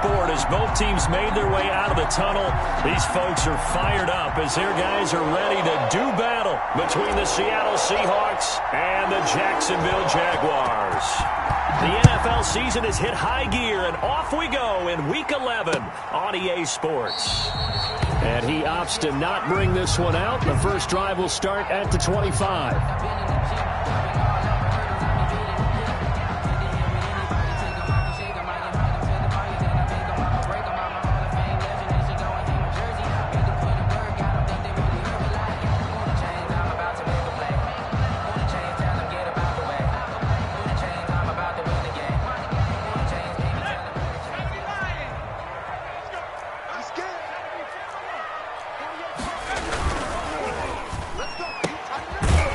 sport as both teams made their way out of the tunnel. These folks are fired up as their guys are ready to do battle between the Seattle Seahawks and the Jacksonville Jaguars. The NFL season has hit high gear, and off we go in Week 11 on EA Sports. And he opts to not bring this one out. The first drive will start at the 25.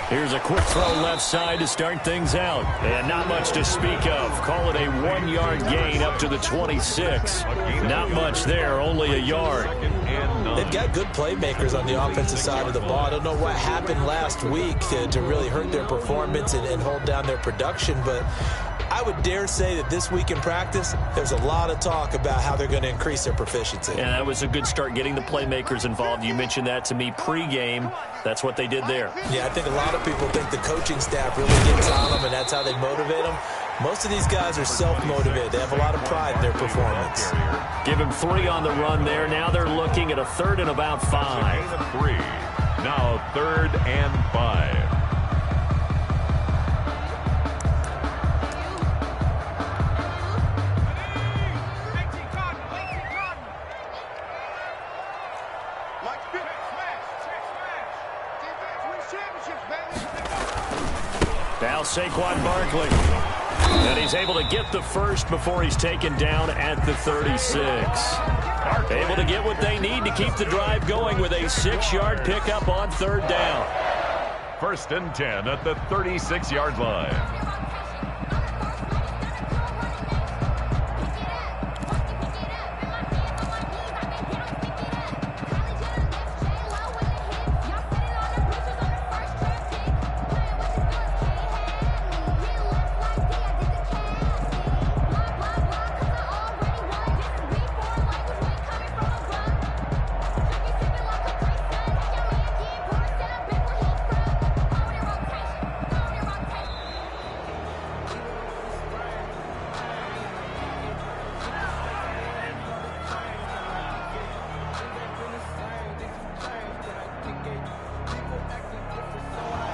Here's a quick throw left side to start things out. And not much to speak of. Call it a 1-yard gain up to the 26. Not much there, only a yard. They've got good playmakers on the offensive side of the ball. I don't know what happened last week to really hurt their performance and hold down their production, but I would dare say that this week in practice, there's a lot of talk about how they're going to increase their proficiency. Yeah, that was a good start getting the playmakers involved. You mentioned that to me pregame. That's what they did there. Yeah, I think a lot of people think the coaching staff really gets on them, and that's how they motivate them. Most of these guys are self-motivated. They have a lot of pride in their performance. Give him 3 on the run there. Now they're looking at a 3rd and about 5. 3. Now 3rd and 5. Now Saquon Barkley. And he's able to get the first before he's taken down at the 36. Able to get what they need to keep the drive going with a 6-yard pickup on 3rd down. 1st and 10 at the 36-yard line.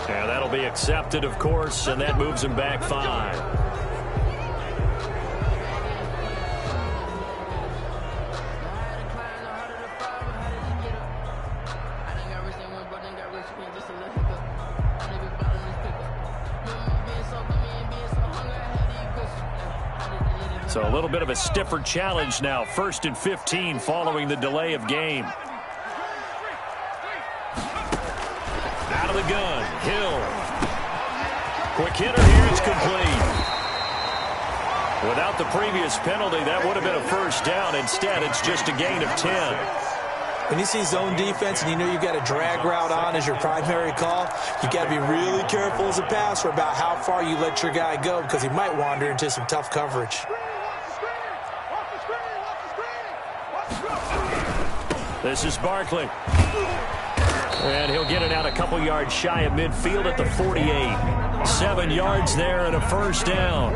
Yeah, that'll be accepted, of course, and that moves him back 5. So a little bit of a stiffer challenge now. 1st and 15 following the delay of game. Out of the gun, Hill. Quick hitter here, it's complete. Without the previous penalty, that would have been a 1st down. Instead, it's just a gain of 10. When you see zone defense and you know you've got a drag route on as your primary call, you got to be really careful as a passer about how far you let your guy go because he might wander into some tough coverage. This is Barkley. And he'll get it out a couple yards shy of midfield at the 48. 7 yards there and a 1st down.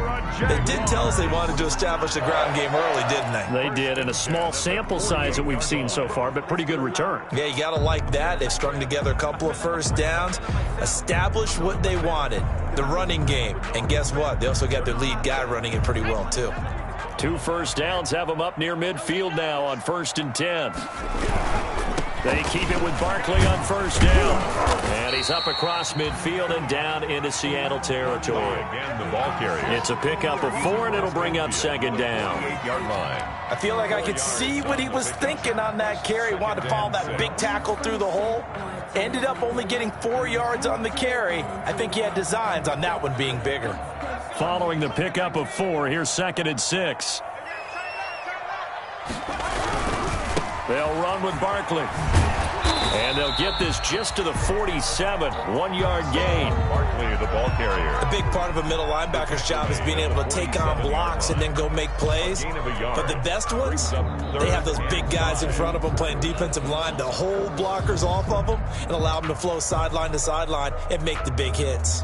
They did tell us they wanted to establish the ground game early, didn't they? They did, and a small sample size that we've seen so far, but pretty good return. Yeah, you got to like that. They've strung together a couple of 1st downs, established what they wanted, the running game. And guess what? They also got their lead guy running it pretty well, too. 2 1st downs have them up near midfield now on 1st and 10. They keep it with Barkley on 1st down. And he's up across midfield and down into Seattle territory. Again, the ball carrier. It's a pickup of 4, and it'll bring up 2nd down. 8-yard line. I feel like I could see what he was thinking on that carry. Wanted to follow that big tackle through the hole. Ended up only getting 4 yards on the carry. I think he had designs on that one being bigger. Following the pickup of 4, here's 2nd and 6. They'll run with Barkley. And they'll get this just to the 47. 1-yard gain. Barkley, the ball carrier. A big part of a middle linebacker's job is being able to take on blocks and then go make plays. But the best ones, they have those big guys in front of them playing defensive line to hold blockers off of them and allow them to flow sideline to sideline and make the big hits.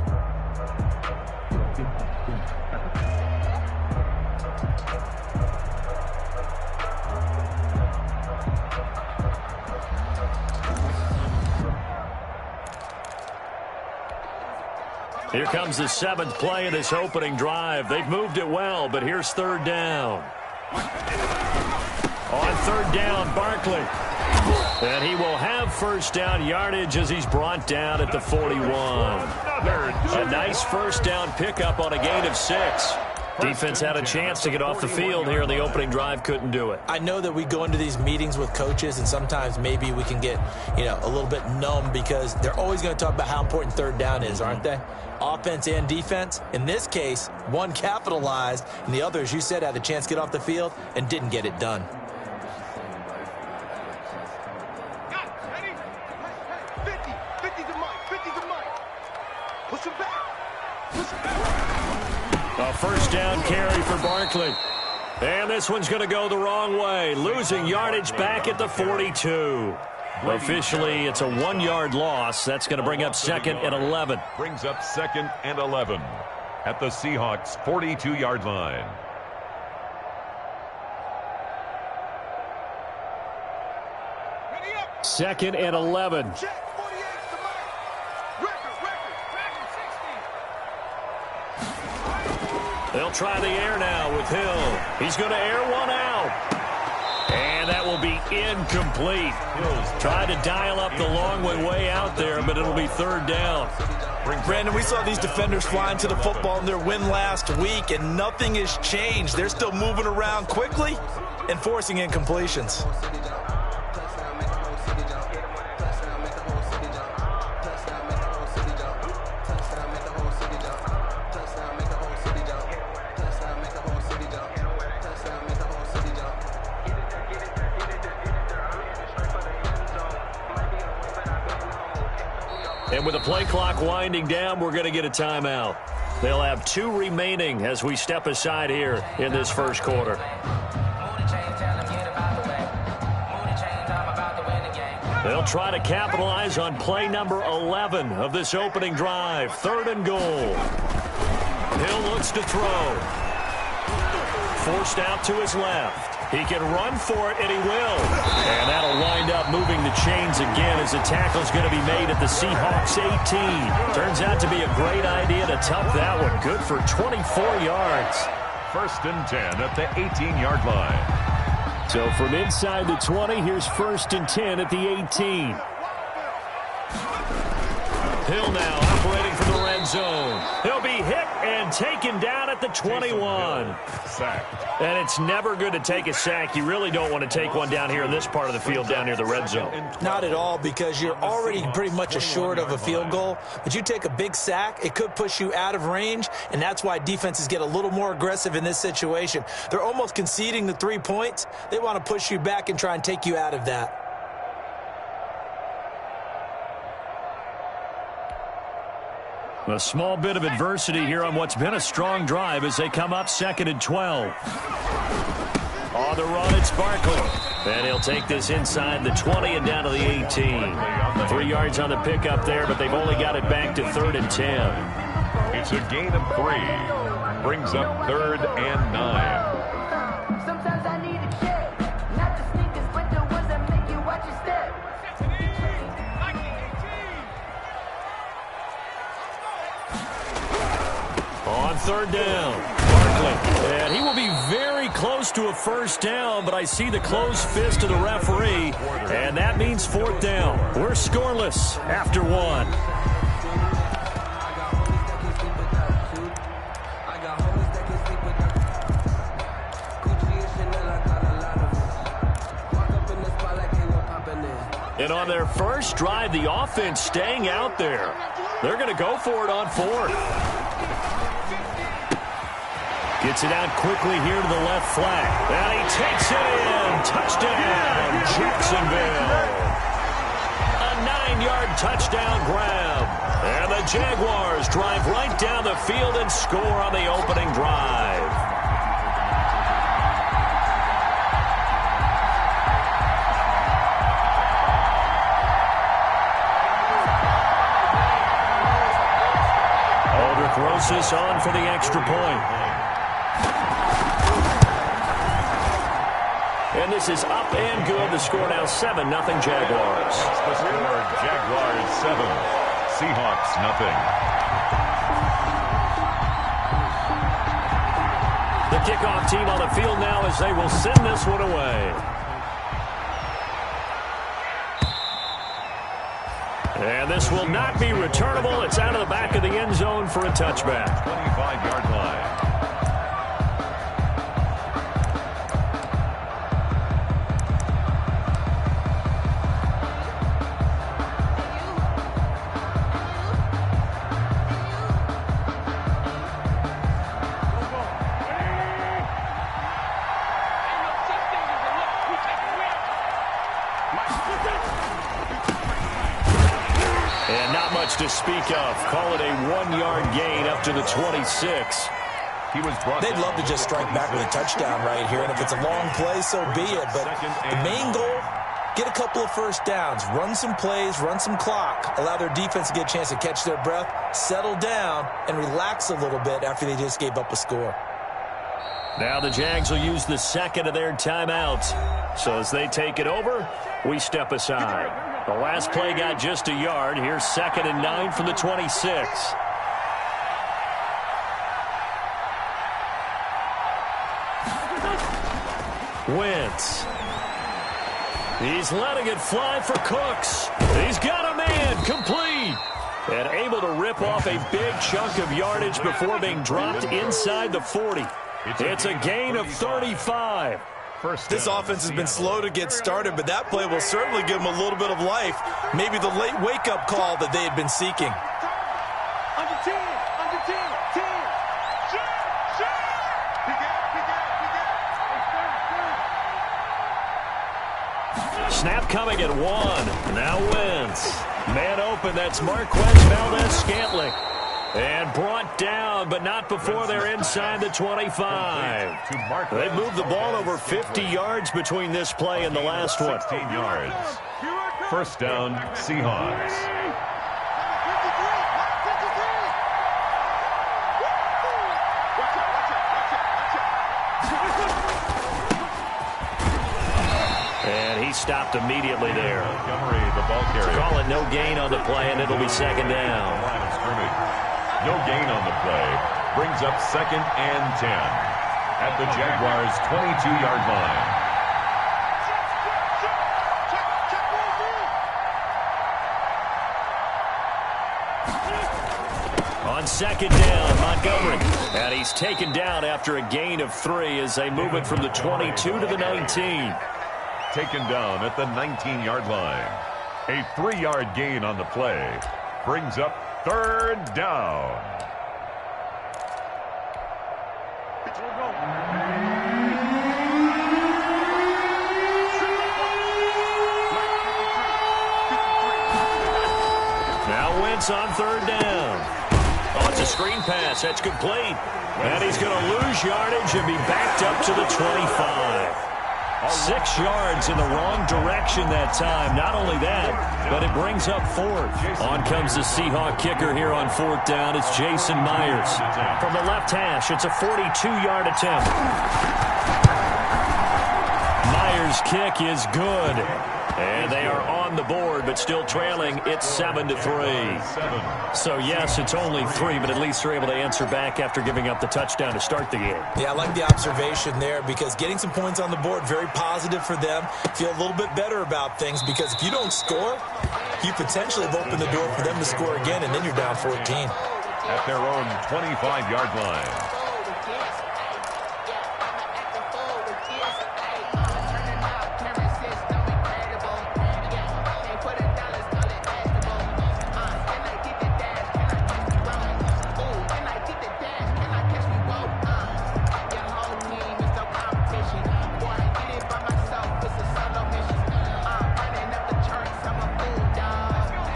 Here comes the seventh play of this opening drive. They've moved it well, but here's third down. On third down, Barkley. And he will have first down yardage as he's brought down at the 41. A nice first down pickup on a gain of 6. Defense had a chance to get off the field here in the opening drive, couldn't do it. I know that we go into these meetings with coaches, and sometimes maybe we can get, a little bit numb because they're always going to talk about how important third down is, aren't they? Offense and defense. In this case, one capitalized, and the other, as you said, had a chance to get off the field and didn't get it done. A first down carry for Barkley. And this one's going to go the wrong way. Losing yardage back at the 42. Officially, it's a 1-yard loss. That's going to bring up 2nd and 11. Brings up 2nd and 11 at the Seahawks' 42-yard line. Second and 11. They'll try the air now with Hill. He's going to air one out. And that will be incomplete. Tried to dial up the long way out there, but it'll be third down. Brandon, we saw these defenders flying to the football in their win last week, and nothing has changed. They're still moving around quickly and forcing incompletions. And with the play clock winding down, we're going to get a timeout. They'll have 2 remaining as we step aside here in this first quarter. They'll try to capitalize on play number 11 of this opening drive. 3rd and goal. Hill looks to throw. Forced out to his left. He can run for it, and he will. And that'll wind up moving the chains again as the tackle's going to be made at the Seahawks 18. Turns out to be a great idea to tuck that one. Good for 24 yards. 1st and 10 at the 18-yard line. So from inside the 20, here's 1st and 10 at the 18. Hill now operating from the red zone. He'll be hit and taken down at the 21. Sacked. And it's never good to take a sack. You really don't want to take one down here in this part of the field down near the red zone. Not at all, because you're already pretty much assured of a field goal. But you take a big sack, it could push you out of range, and that's why defenses get a little more aggressive in this situation. They're almost conceding the 3 points. They want to push you back and try and take you out of that. A small bit of adversity here on what's been a strong drive as they come up 2nd and 12. On the run, it's Barkley. And he'll take this inside the 20 and down to the 18. 3 yards on the pickup there, but they've only got it back to 3rd and 10. It's a gain of 3. Brings up 3rd and 9. Sometimes I need a check, not the sneakers, but the ones that make you watch your step. On 3rd down, Barkley. And he will be very close to a first down, but I see the closed fist of the referee, and that means 4th down. We're scoreless after 1. And on their first drive, the offense staying out there. They're going to go for it on 4th. Gets it out quickly here to the left flat. And he takes it in. Touchdown, Jacksonville. A 9-yard touchdown grab. And the Jaguars drive right down the field and score on the opening drive. Alder throws this on for the extra point. And this is up and good. The score now 7-0 Jaguars. The score, Jaguars 7, Seahawks nothing. The kickoff team on the field now as they will send this one away. And this will not be returnable. It's out of the back of the end zone for a touchback. 25-yard line. And not much to speak of. Call it a 1-yard gain up to the 26. They'd love to just strike back with a touchdown right here, and if it's a long play, so be it. But the main goal, get a couple of first downs, run some plays, run some clock, allow their defense to get a chance to catch their breath, settle down, and relax a little bit after they just gave up a score. Now the Jags will use the second of their timeouts. So as they take it over, we step aside. The last play got just a yard. Here's 2nd and 9 from the 26. Wentz. He's letting it fly for Cooks. He's got a man complete. And able to rip off a big chunk of yardage before being dropped inside the 40. It's a gain of 35. This offense has been slow to get started, but that play will certainly give them a little bit of life. Maybe the late wake-up call that they had been seeking. Under 10, under 10, 10, 10. Snap coming at 1. Now Wentz. Man open, that's Marquez Valdez-Scantling. And brought down, but not before they're inside the 25. They've moved the ball over 50 yards between this play and the last one. 16 yards. First down, Seahawks. And he stopped immediately there. Montgomery, the ball carrier. Call it no gain on the play, and it'll be 2nd down. Line of scrimmage. No gain on the play. Brings up 2nd and 10 at the Jaguars' 22-yard line. On 2nd down, Montgomery. And he's taken down after a gain of 3 as they move it from the 22 to the 19. Taken down at the 19-yard line. A 3-yard gain on the play. Brings up 3rd down. Now Wentz on 3rd down. Oh, it's a screen pass. That's complete. And he's going to lose yardage and be backed up to the 25. 6 yards in the wrong direction that time. Not only that, but it brings up 4th. On comes the Seahawk kicker here on 4th down. It's Jason Myers. From the left hash, it's a 42-yard attempt. Myers' kick is good. And they are on the board, but still trailing. It's 7-3. So, yes, it's only 3, but at least they're able to answer back after giving up the touchdown to start the game. Yeah, I like the observation there because getting some points on the board, very positive for them. Feel a little bit better about things because if you don't score, you potentially have opened the door for them to score again, and then you're down 14. At their own 25-yard line.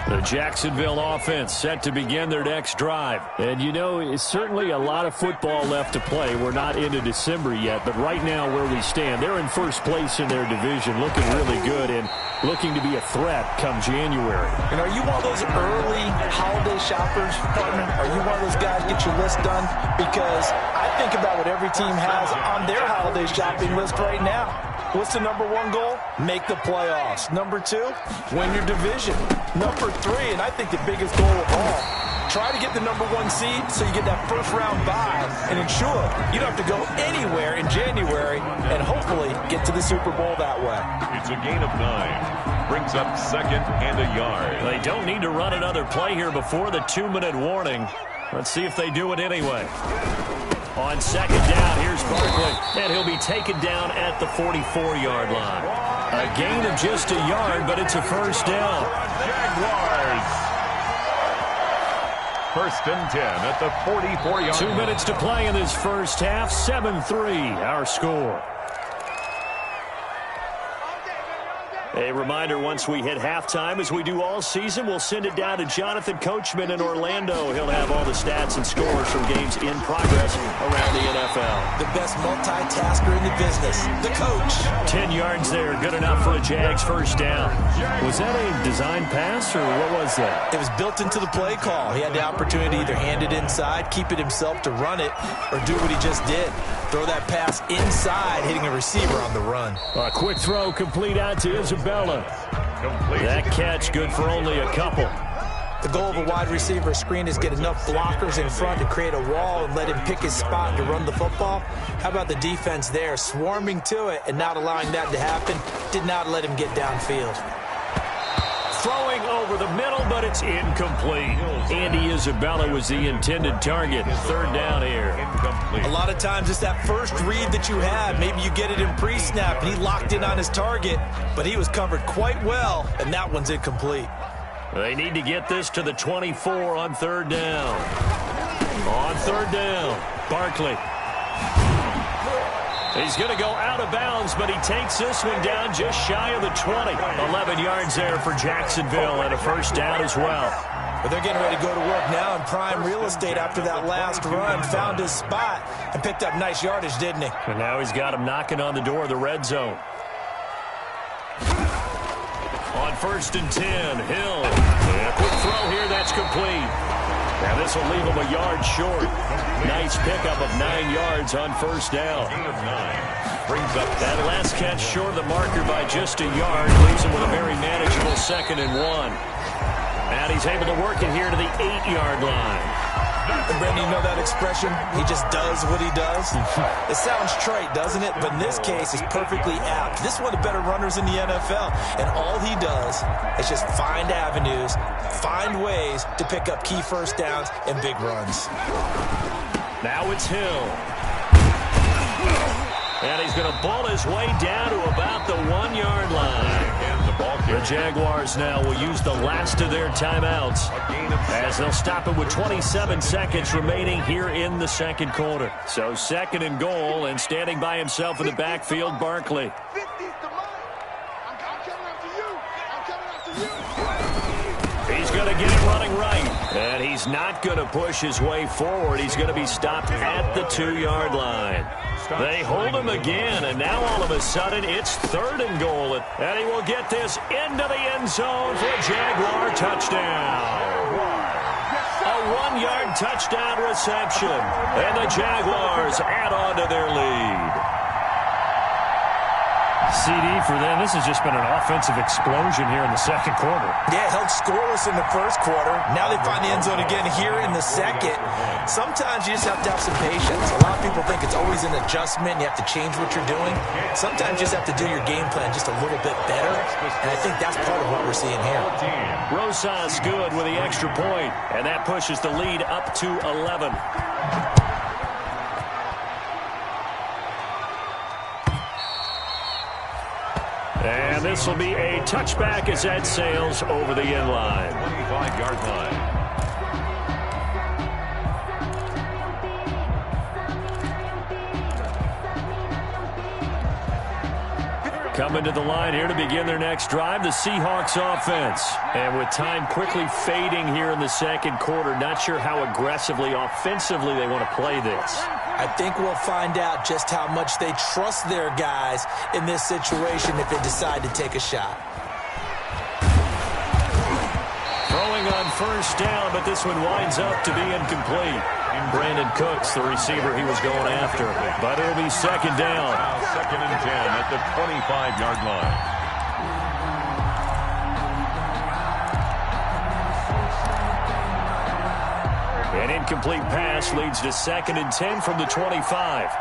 The The Jacksonville offense set to begin their next drive. And, you know, it's certainly a lot of football left to play. We're not into December yet, but right now where we stand, they're in first place in their division, looking really good and looking to be a threat come January. And are you one of those early holiday shoppers, partner? Are you one of those guys get your list done? Because I think about what every team has on their holiday shopping list right now. What's the number one goal? Make the playoffs. Number two, win your division. Number three, and I think the biggest goal of all, try to get the number one seed so you get that first round bye and ensure you don't have to go anywhere in January and hopefully get to the Super Bowl that way. It's a gain of 9. Brings up 2nd and a yard. They don't need to run another play here before the 2-minute warning. Let's see if they do it anyway. On 2nd down, here's Barkley, and he'll be taken down at the 44-yard line. A gain of just a yard, but it's a first down. Jaguars. 1st and 10 at the 44-yard line. 2 minutes to play in this first half. 7-3, our score. A reminder, once we hit halftime, as we do all season, we'll send it down to Jonathan Coachman in Orlando. He'll have all the stats and scores from games in progress around the NFL. The best multitasker in the business, the coach. 10 yards there, good enough for a Jags first down. Was that a design pass, or what was that? It was built into the play call. He had the opportunity to either hand it inside, keep it himself to run it, or do what he just did. Throw that pass inside, hitting a receiver on the run. A quick throw complete out to Isabella. Complete. That catch good for only a couple. The goal of a wide receiver screen is get enough blockers in front to create a wall and let him pick his spot to run the football. How about the defense there, swarming to it and not allowing that to happen? Did not let him get downfield. Throwing over the middle, but it's incomplete. Andy Isabella was the intended target. 3rd down here. Incomplete. A lot of times it's that first read that you have. Maybe you get it in pre-snap, and he locked in on his target, but he was covered quite well, and that one's incomplete. They need to get this to the 24 on 3rd down. On 3rd down, Barkley. He's going to go out of bounds, but he takes this one down just shy of the 20. 11 yards there for Jacksonville and a first down as well. But they're getting ready to go to work now in prime real estate after that last run. Found his spot and picked up nice yardage, didn't he? And now he's got him knocking on the door of the red zone. On 1st and 10, Hill. And a quick throw here, that's complete. Now this will leave him a yard short. Nice pickup of 9 yards on first down. Gain of 9. Brings up That last catch short of the marker by just a yard. Leaves him with a very manageable 2nd and 1. And he's able to work it here to the 8-yard line. And Brandon, you know that expression? He just does what he does. It sounds trite, doesn't it? But in this case, it's perfectly apt. This is one of the better runners in the NFL. And all he does is just find avenues, find ways to pick up key first downs and big runs. Now it's Hill. And he's going to ball his way down to about the 1-yard line. and the ball The Jaguars now will use the last of their timeouts as they'll stop it with 27 seconds remaining here in the 2nd quarter. So 2nd and goal, and standing by himself in the backfield, Barkley. 50's the money. I'm coming after you. I'm coming after you. He's going to get it running right. And he's not going to push his way forward. He's going to be stopped at the 2-yard line. They hold him again, and now all of a sudden it's 3rd and goal. And he will get this into the end zone for a Jaguar touchdown. A 1-yard touchdown reception. And the Jaguars add on to their lead. CD for them. This has just been an offensive explosion here in the 2nd quarter. Yeah, held scoreless in the 1st quarter. Now they find the end zone again here in the 2nd. Sometimes you just have to have some patience. A lot of people think it's always an adjustment. You have to change what you're doing. Sometimes you just have to do your game plan just a little bit better. And I think that's part of what we're seeing here. Rosas good with the extra point, and that pushes the lead up to 11. And this will be a touchback as that sails over the end line. 25-yard line. Coming to the line here to begin their next drive, the Seahawks offense. And with time quickly fading here in the second quarter, not sure how aggressively, offensively they want to play this. I think we'll find out just how much they trust their guys in this situation if they decide to take a shot. Throwing on first down, but this one winds up to be incomplete. Brandon Cooks, the receiver he was going after. But it'll be second down. Second and 10 at the 25-yard line. An incomplete pass leads to second and 10 from the 25.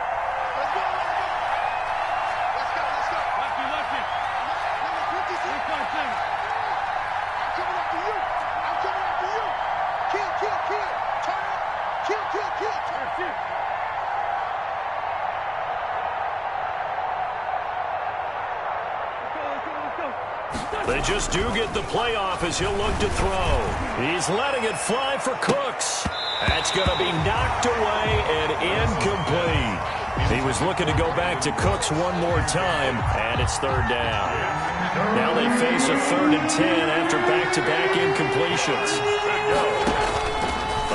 They just do get the playoff as he'll look to throw. He's letting it fly for Cooks. That's going to be knocked away and incomplete. He was looking to go back to Cooks one more time, and it's third down. Now they face a 3rd and 10 after back-to-back incompletions.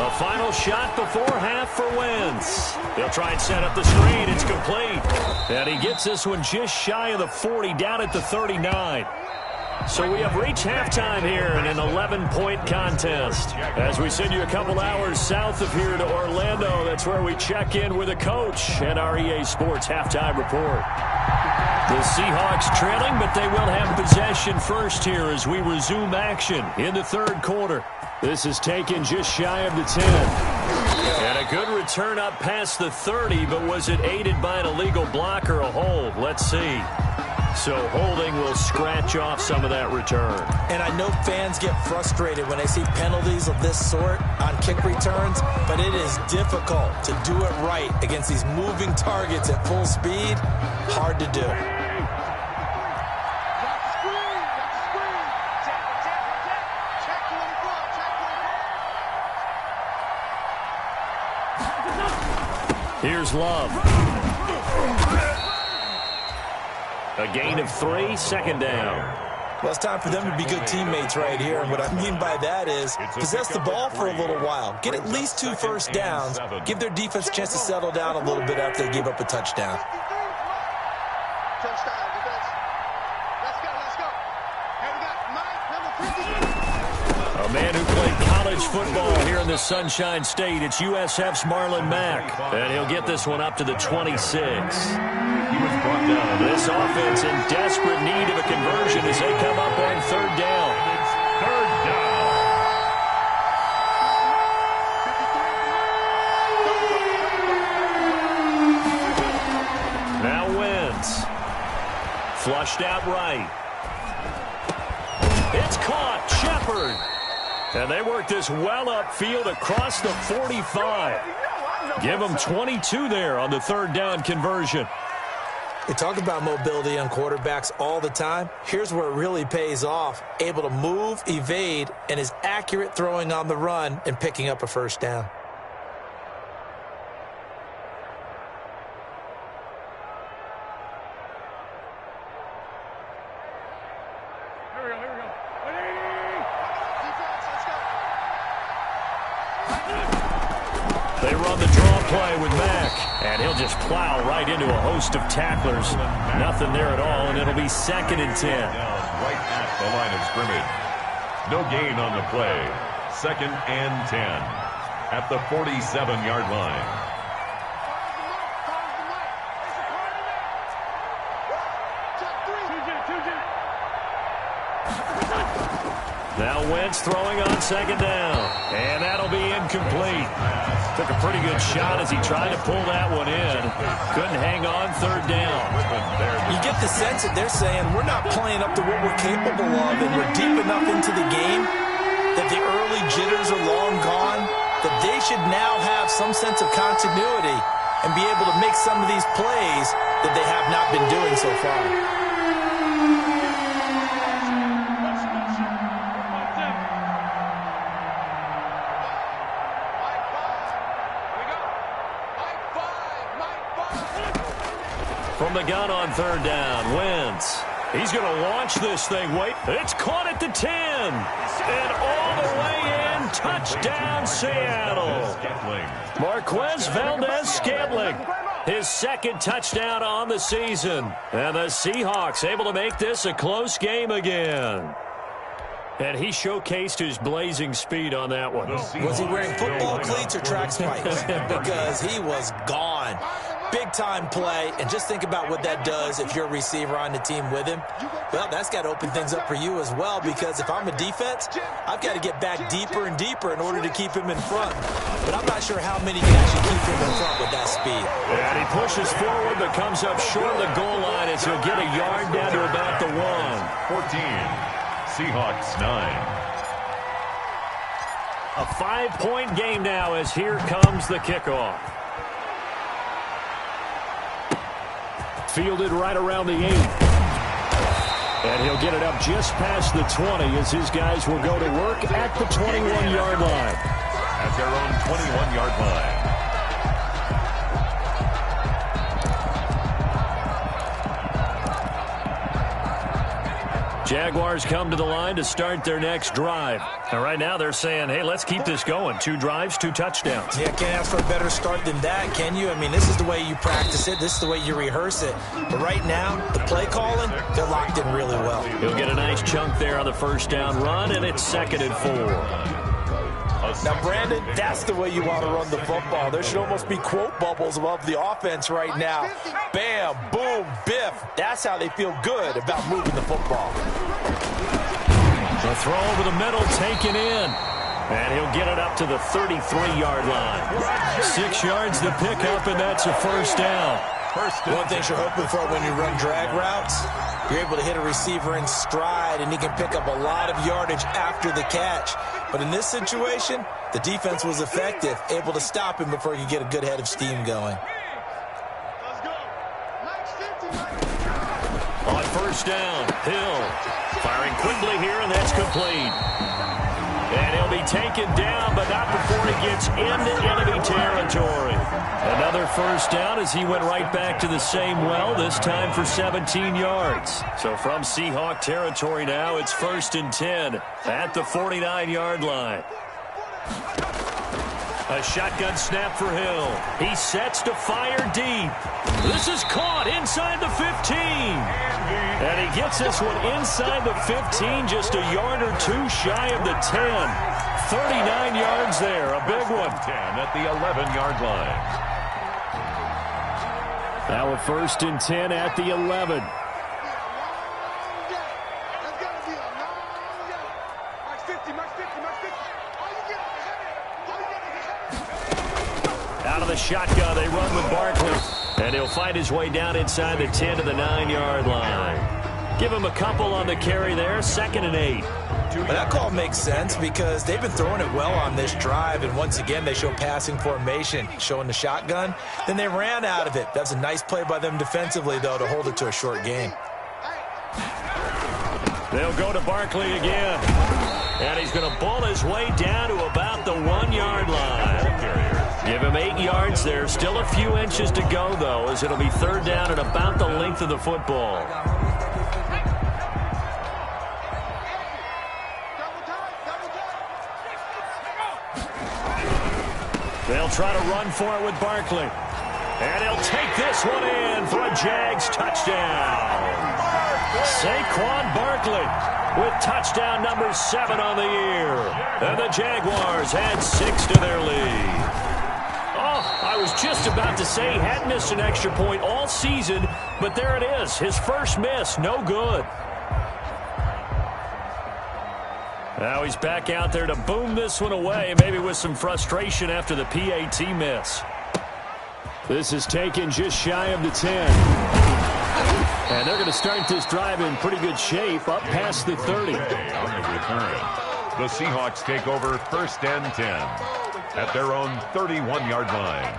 A final shot before half for Wentz. They'll try and set up the screen. It's complete. And he gets this one just shy of the 40, down at the 39. So we have reached halftime here in an 11-point contest. As we send you a couple hours south of here to Orlando, that's where we check in with a coach and our EA Sports halftime report. The Seahawks trailing, but they will have possession first here as we resume action in the third quarter. This is taken just shy of the 10. And a good return up past the 30, but was it aided by an illegal block or a hold? Let's see. So holding will scratch off some of that return. And I know fans get frustrated when they see penalties of this sort on kick returns, but it is difficult to do it right against these moving targets at full speed. Hard to do. Here's Love. A gain of 3, second down. Well, it's time for them to be good teammates right here. And what I mean by that is possess the ball for a little while. Get at least 2 first downs. Give their defense a chance to settle down a little bit after they give up a touchdown. A man who played college football here in the Sunshine State. It's USF's Marlon Mack. And he'll get this one up to the 26. He was brought down. This offense in desperate need of a conversion as they come up on third down. Third down. Now Wentz. Flushed out right. It's caught. Shepard. And they work this well upfield across the 45. Give them 22 there on the third down conversion. They talk about mobility on quarterbacks all the time. Here's where it really pays off. Able to move, evade, and is accurate throwing on the run and picking up a first down. They run the draw play with Mack, and he'll just plow right into a host of tacklers. Nothing there at all, and it'll be second and 10. Right at the line of scrimmage. No gain on the play. Second and 10 at the 47-yard line. Now Wentz throwing on second down, and that'll be incomplete. Took a pretty good shot as he tried to pull that one in. Couldn't hang on third down. You get the sense that they're saying we're not playing up to what we're capable of, and we're deep enough into the game that the early jitters are long gone, that they should now have some sense of continuity and be able to make some of these plays that they have not been doing so far. From the gun on third down, Wentz. He's going to launch this thing. Wait, it's caught at the 10. And all the way in, touchdown Seattle. Marquez Valdez-Scantling, his second touchdown on the season. And the Seahawks able to make this a close game again. And he showcased his blazing speed on that one. Was he wearing football cleats or track spikes? Because he was gone. Big-time play, and just think about what that does if you're a receiver on the team with him. Well, that's got to open things up for you as well, because if I'm a defense, I've got to get back deeper and deeper in order to keep him in front. But I'm not sure how many can actually keep him in front with that speed. And he pushes forward, but comes up short of the goal line as he'll get a yard down to about the 1. 14, Seahawks 9. A 5-point game now as here comes the kickoff. Fielded right around the 8. And he'll get it up just past the 20 as his guys will go to work at the 21-yard line. At their own 21-yard line. Jaguars come to the line to start their next drive. And right now they're saying, hey, let's keep this going. 2 drives, 2 touchdowns. Yeah, can't ask for a better start than that, can you? I mean, this is the way you practice it. This is the way you rehearse it. But right now, the play calling, they're locked in really well. He'll get a nice chunk there on the first down run, and it's 2nd and 4. Now, Brandon, that's the way you want to run the football. There should almost be quote bubbles above the offense right now. Bam, boom, biff. That's how they feel good about moving the football. The throw over the middle, taken in. And he'll get it up to the 33-yard line. 6 yards to pick up, and that's a first down. One thing you're hoping for when you run drag routes, you're able to hit a receiver in stride, and he can pick up a lot of yardage after the catch. But in this situation, the defense was effective, able to stop him before he could get a good head of steam going. On first down, Hill firing quickly here, and that's complete. And he'll be taken down, but not before he gets into enemy territory. Another first down as he went right back to the same well, this time for 17 yards. So from Seahawk territory now, it's 1st and 10 at the 49-yard line. A shotgun snap for Hill. He sets to fire deep. This is caught inside the 15. And he gets this one inside the 15, just a yard or 2 shy of the 10. 39 yards there, a big one. 10 at the 11-yard line. Now a 1st and 10 at the 11. Out of the shotgun, they run with Barkley. And he'll fight his way down inside the 10 to the 9-yard line. Give him a couple on the carry there, 2nd and 8. Well, that call makes sense because they've been throwing it well on this drive, and once again they show passing formation, showing the shotgun. Then they ran out of it. That's a nice play by them defensively, though, to hold it to a short gain. They'll go to Barkley again. And he's going to ball his way down to about the 1-yard line. Give him 8 yards there. Still a few inches to go, though, as it'll be 3rd down and about the length of the football. They'll try to run for it with Barkley. And he'll take this one in for a Jags touchdown. Saquon Barkley with touchdown number 7 on the year. And the Jaguars add 6 to their lead. Oh, I was just about to say he hadn't missed an extra point all season, but there it is. His first miss, no good. Now he's back out there to boom this one away, maybe with some frustration after the PAT miss. This is taken just shy of the 10. And they're going to start this drive in pretty good shape, up past the 30. On the return, the Seahawks take over 1st and 10 at their own 31-yard line.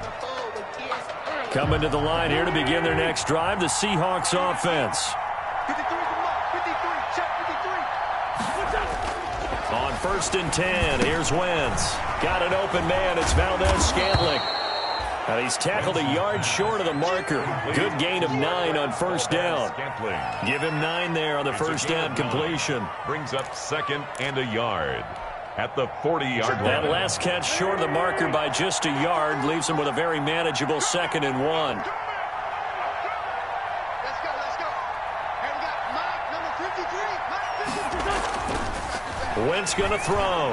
Coming to the line here to begin their next drive, the Seahawks offense. 53, check 53. On 1st and 10, here's Wentz. Got an open man, it's Valdez-Scantling. And he's tackled a yard short of the marker. Good gain of 9 on first down. Give him 9 there on the first down completion. Brings up 2nd and a yard at the 40-yard line. That last catch short of the marker by just a yard leaves him with a very manageable 2nd and 1. Let's go, let's go. And we got Mike, number 53. Wentz going to throw.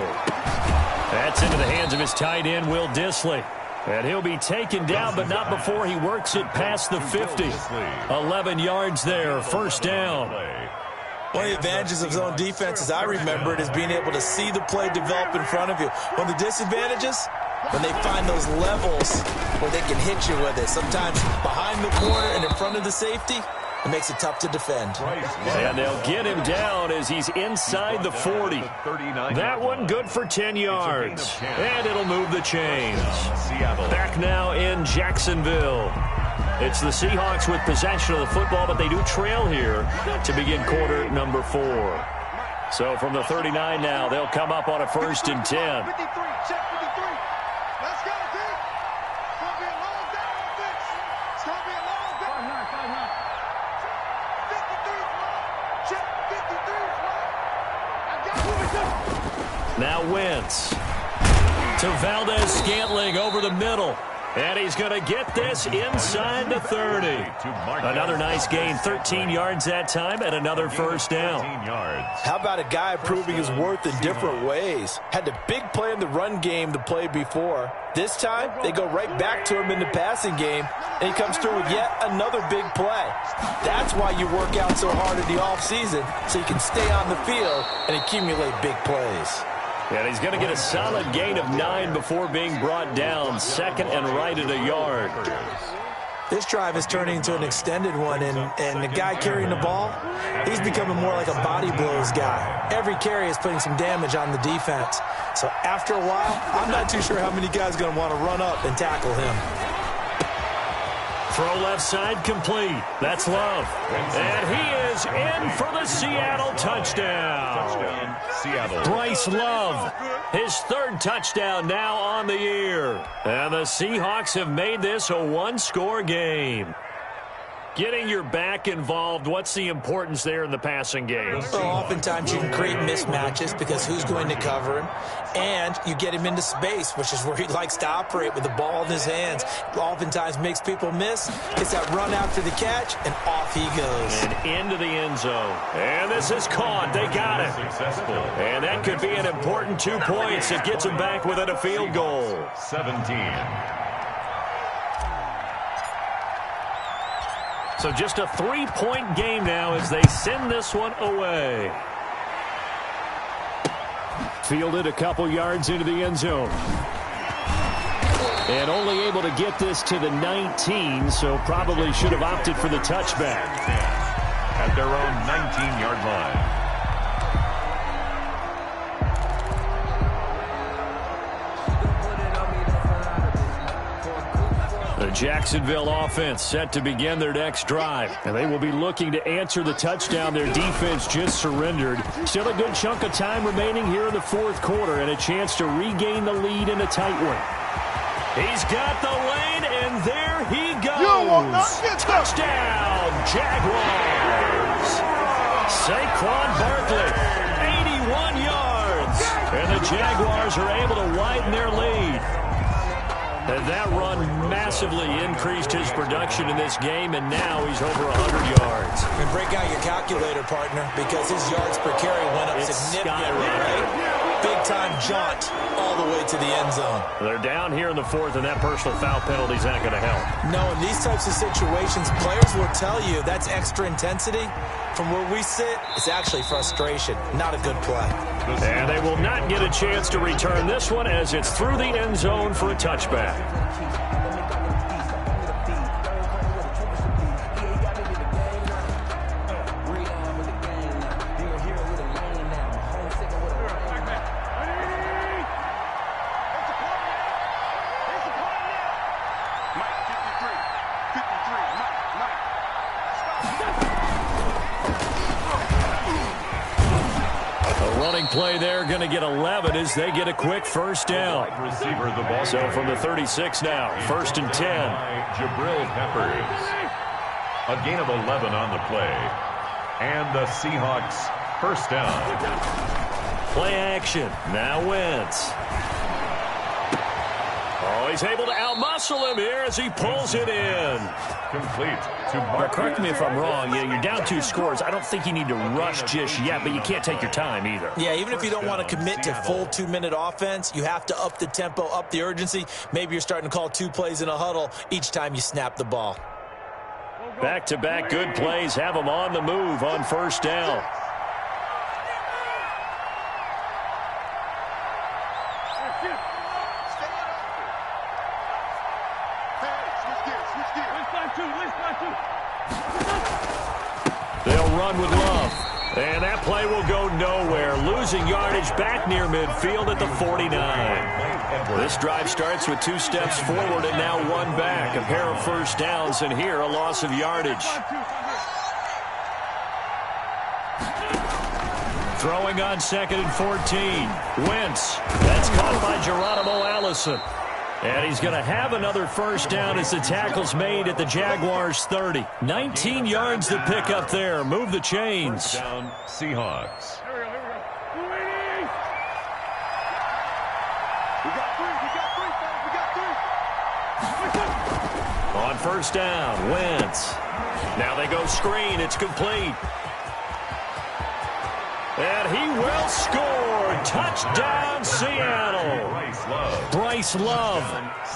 That's into the hands of his tight end, Will Dissly. And he'll be taken down, but not before he works it past the 50. 11 yards there, first down. One of the advantages of zone defense, as I remember it, is being able to see the play develop in front of you. One of the disadvantages, when they find those levels where they can hit you with it, sometimes behind the corner and in front of the safety, it makes it tough to defend. And they'll get him down as he's inside the 40. That one good for 10 yards. And it'll move the chains. Back now in Jacksonville. It's the Seahawks with possession of the football, but they do trail here to begin quarter number 4. So from the 39 now, they'll come up on a 1st and 10. 53, check 53. Let's go, D. It's going to be a long day on this. It's going to be a long day. 53, check 53. I got it. Now Wentz to Valdez-Scantling over the middle. And he's going to get this inside the 30. Another nice gain, 13 yards that time, and another first down. How about a guy proving his worth in different ways? Had a big play in the run game the play before. This time, they go right back to him in the passing game, and he comes through with yet another big play. That's why you work out so hard in the offseason, so you can stay on the field and accumulate big plays. And he's going to get a solid gain of 9 before being brought down. 2nd and right at a yard. This drive is turning into an extended one, and the guy carrying the ball, he's becoming more like a body blows guy. Every carry is putting some damage on the defense. So after a while, I'm not too sure how many guys are going to want to run up and tackle him. Throw left side complete. That's Love. And he is in for the Seattle touchdown. Seattle. Bryce Love, his 3rd touchdown now on the year. And the Seahawks have made this a 1-score game. Getting your back involved, what's the importance there in the passing game? Well, oftentimes you can create mismatches because who's going to cover him, and you get him into space, which is where he likes to operate with the ball in his hands. Oftentimes makes people miss, gets that run after the catch, and off he goes. And into the end zone. And this is caught. They got it. And that could be an important 2 points. It gets him back within a field goal. 17. So just a 3-point game now as they send this one away. Fielded a couple yards into the end zone. And only able to get this to the 19, so probably should have opted for the touchback. At their own 19-yard line. The Jacksonville offense set to begin their next drive. And they will be looking to answer the touchdown their defense just surrendered. Still a good chunk of time remaining here in the 4th quarter and a chance to regain the lead in a tight one. He's got the lane, and there he goes. Touchdown, Jaguars. Saquon Barkley, 81 yards. And the Jaguars are able to widen their lead. And that run massively increased his production in this game, and now he's over 100 yards. And break out your calculator, partner, because his yards per carry went up significantly, right? Big-time jaunt all the way to the end zone. They're down here in the 4th, and that personal foul penalty is not going to help. No, in these types of situations, players will tell you that's extra intensity. From where we sit, it's actually frustration, not a good play. And they will not get a chance to return this one as it's through the end zone for a touchback. Running play there, going to get 11 as they get a quick first down. Receiver, the ball. So from the 36 now, 1st and 10. Jabril Peppers. A gain of 11 on the play. And the Seahawks first down. Play action. Now Wentz. Oh, he's able to outmuscle him here as he pulls it in. Complete to Now, Mark. correct me if I'm wrong. Yeah, you're down 2 scores. I don't think you need to rush just yet, but you can't take your time either. Yeah, even if you don't want to commit to full 2-minute offense, you have to up the tempo, up the urgency. Maybe you're starting to call 2 plays in a huddle each time you snap the ball. Back-to-back good plays have them on the move on first down. They'll run with Love. And that play will go nowhere. Losing yardage back near midfield at the 49. This drive starts with 2 steps forward and now 1 back. A pair of first downs, and here a loss of yardage. Throwing on 2nd and 14. Wentz. That's caught by Geronimo Allison. And he's going to have another first down as the tackle's made at the Jaguars' 30. 19 yards to pick up there. Move the chains. First down, Seahawks. On first down, Wentz. Now they go screen. It's complete. And he will score. Touchdown, Seattle. Bryce Love,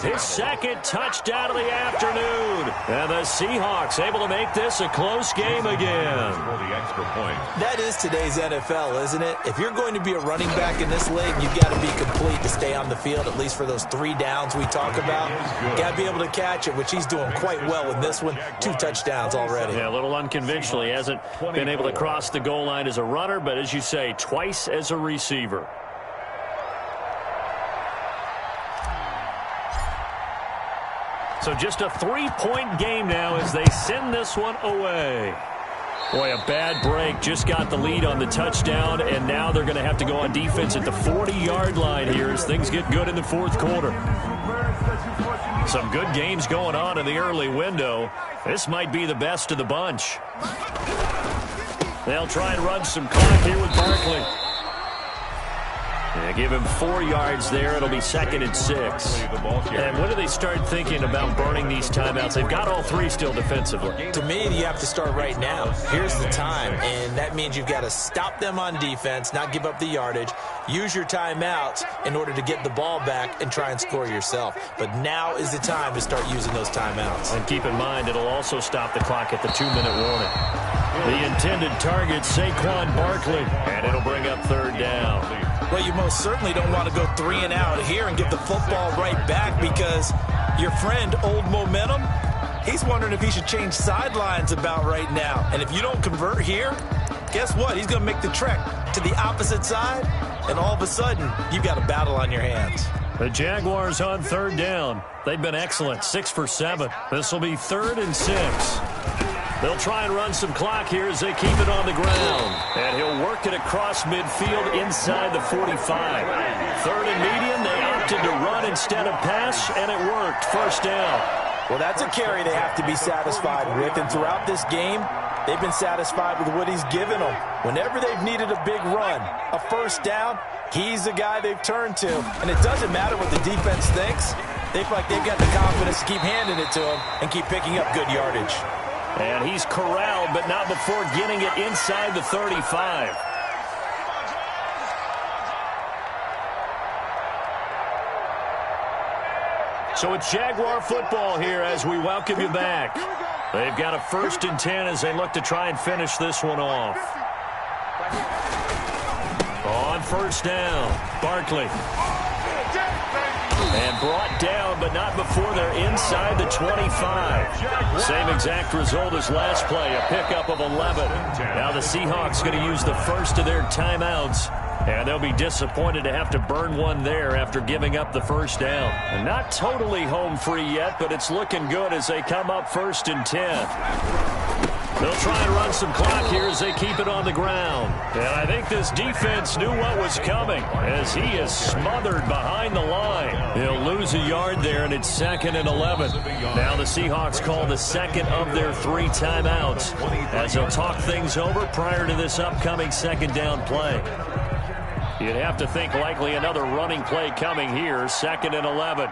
his 2nd touchdown of the afternoon. And the Seahawks able to make this a close game again. For the extra point. That is today's NFL, isn't it? If you're going to be a running back in this league, you've got to be complete to stay on the field, at least for those 3 downs we talk about. Got to be able to catch it, which he's doing quite well in this one. 2 touchdowns already. Yeah, a little unconventional. He hasn't been able to cross the goal line as a runner, but as you say, twice as a receiver. So just a 3-point game now as they send this one away. Boy, a bad break. Just got the lead on the touchdown, and now they're going to have to go on defense at the 40-yard line here as things get good in the 4th quarter. Some good games going on in the early window. This might be the best of the bunch. They'll try and run some clock here with Barkley. Yeah, give him 4 yards there. It'll be 2nd and 6. And when do they start thinking about burning these timeouts? They've got all 3 still defensively. To me, you have to start right now. Here's the time, and that means you've got to stop them on defense, not give up the yardage, use your timeouts in order to get the ball back and try and score yourself. But now is the time to start using those timeouts. And keep in mind, it'll also stop the clock at the 2-minute warning. The intended target, Saquon Barkley, and it'll bring up 3rd down. Well, you most certainly don't want to go 3 and out here and give the football right back because your friend, Old Momentum, he's wondering if he should change sidelines about right now. And if you don't convert here, guess what? He's going to make the trek to the opposite side, and all of a sudden, you've got a battle on your hands. The Jaguars on 3rd down. They've been excellent, 6 for 7. This will be 3rd and 6. They'll try and run some clock here as they keep it on the ground. And he'll work it across midfield inside the 45. 3rd and medium, they opted to run instead of pass, and it worked. First down. Well, that's a carry they have to be satisfied with. And throughout this game, they've been satisfied with what he's given them. Whenever they've needed a big run, a first down, he's the guy they've turned to. And it doesn't matter what the defense thinks. They feel like they've got the confidence to keep handing it to him and keep picking up good yardage. And he's corralled, but not before getting it inside the 35. So it's Jaguar football here as we welcome you back. They've got a 1st and 10 as they look to try and finish this one off. On first down, Barkley. And brought down, but not before they're inside the 25. Same exact result as last play, a pickup of 11. Now the Seahawks going to use the first of their timeouts. And they'll be disappointed to have to burn one there after giving up the first down. And not totally home free yet, but it's looking good as they come up 1st and 10. They'll try and run some clock here as they keep it on the ground. And I think this defense knew what was coming as he is smothered behind the line. He'll lose a yard there, and it's 2nd and 11. Now the Seahawks call the second of their 3 timeouts as they'll talk things over prior to this upcoming second down play. You'd have to think likely another running play coming here, 2nd and 11.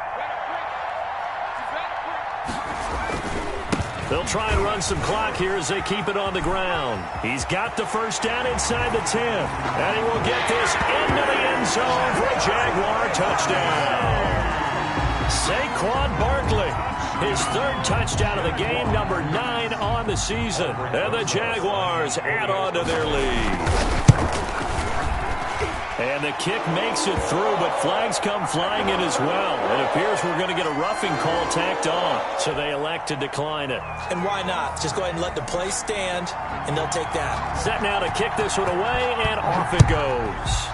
They'll try and run some clock here as they keep it on the ground. He's got the first down inside the 10. And he will get this into the end zone for a Jaguar touchdown. Saquon Barkley, his 3rd touchdown of the game, number 9 on the season. And the Jaguars add on to their lead. And the kick makes it through, but flags come flying in as well. It appears we're going to get a roughing call tacked on, so they elect to decline it. And why not? Just go ahead and let the play stand, and they'll take that. Set now to kick this one away, and off it goes.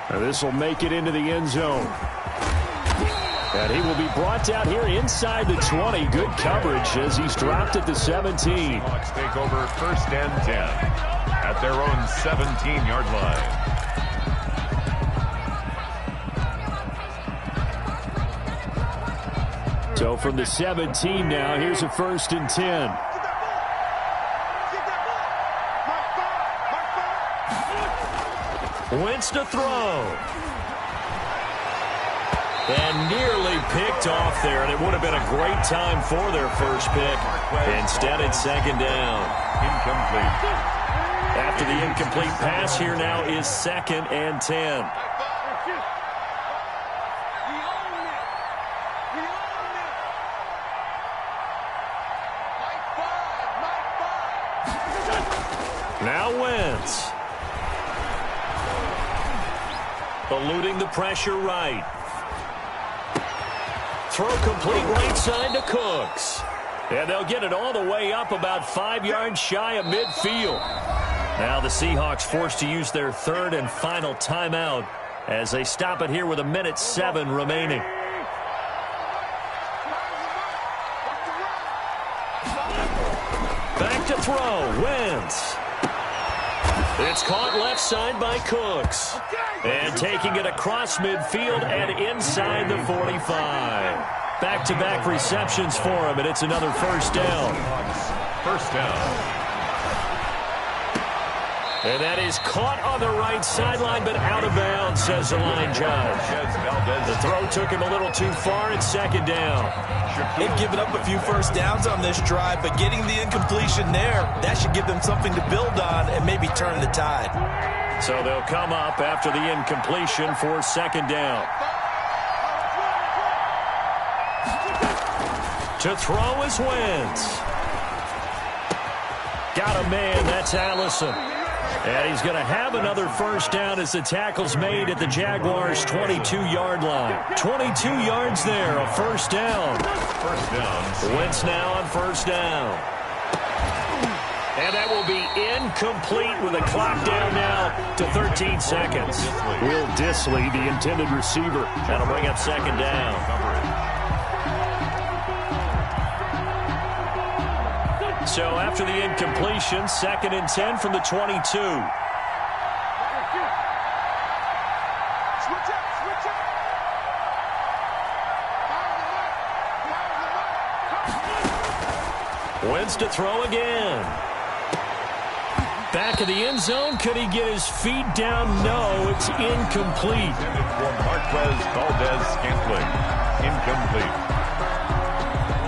Now this will make it into the end zone. And he will be brought down here inside the 20. Good coverage as he's dropped at the 17. Hawks take over 1st and 10 at their own 17-yard line. So from the 17 now, here's a 1st and 10. Wentz to throw. And nearly picked off there, and it would have been a great time for their first pick. Instead, it's 2nd down. Incomplete. After the incomplete pass, here now is 2nd and 10. Now Wentz. Eluding the pressure right. Throw complete right side to Cooks. And they'll get it all the way up about 5 yards shy of midfield. Now the Seahawks forced to use their 3rd and final timeout as they stop it here with 1:07 remaining. Back to throw. Wentz. It's caught left side by Cooks. And taking it across midfield and inside the 45. Back-to-back receptions for him, and it's another 1st down. 1st down. And that is caught on the right sideline, but out of bounds, says the line judge. The throw took him a little too far, and 2nd down. They've given up a few 1st downs on this drive, but getting the incompletion there, that should give them something to build on and maybe turn the tide. So they'll come up after the incompletion for 2nd down. To throw is Wentz. Got a man, that's Allison. And he's going to have another 1st down as the tackle's made at the Jaguars' 22-yard line. 22 yards there, a 1st down. 1st down. Wentz now on 1st down. And that will be incomplete with the clock down now to 13 seconds. Will Disley, the intended receiver. That'll bring up 2nd down. So after the incompletion, 2nd and 10 from the 22. Wentz to throw again. Back of the end zone. Could he get his feet down? No, it's incomplete. For Marquez Valdez-Scantling. Incomplete.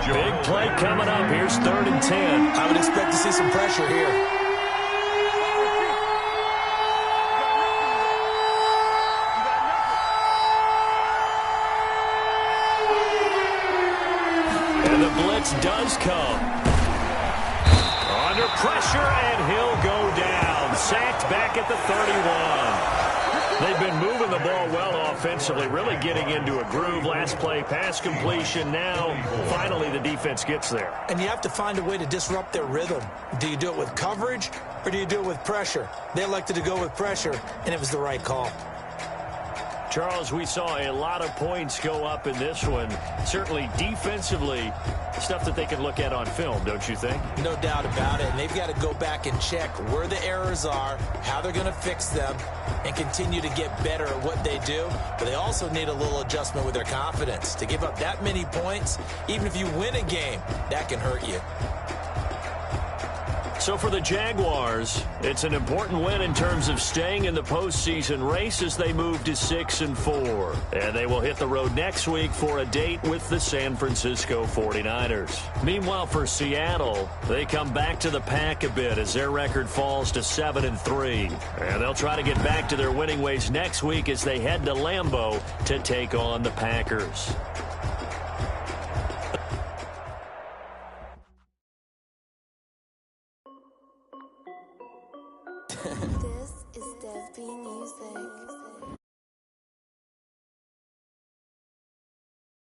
Big play coming up. Here's 3rd and 10. I would expect to see some pressure here. And the blitz does come. Under pressure, and he'll go down. Sacked back at the 31. They've been moving the ball well offensively, really getting into a groove. Last play, pass completion. Now, finally, the defense gets there. And you have to find a way to disrupt their rhythm. Do you do it with coverage, or do you do it with pressure? They elected to go with pressure, and it was the right call. Charles, we saw a lot of points go up in this one. Certainly defensively, stuff that they can look at on film, don't you think? No doubt about it. And they've got to go back and check where the errors are, how they're going to fix them, and continue to get better at what they do. But they also need a little adjustment with their confidence. To give up that many points, even if you win a game, that can hurt you. So for the Jaguars, it's an important win in terms of staying in the postseason race as they move to 6-4. And they will hit the road next week for a date with the San Francisco 49ers. Meanwhile, for Seattle, they come back to the pack a bit as their record falls to 7-3. And they'll try to get back to their winning ways next week as they head to Lambeau to take on the Packers. This is Dev being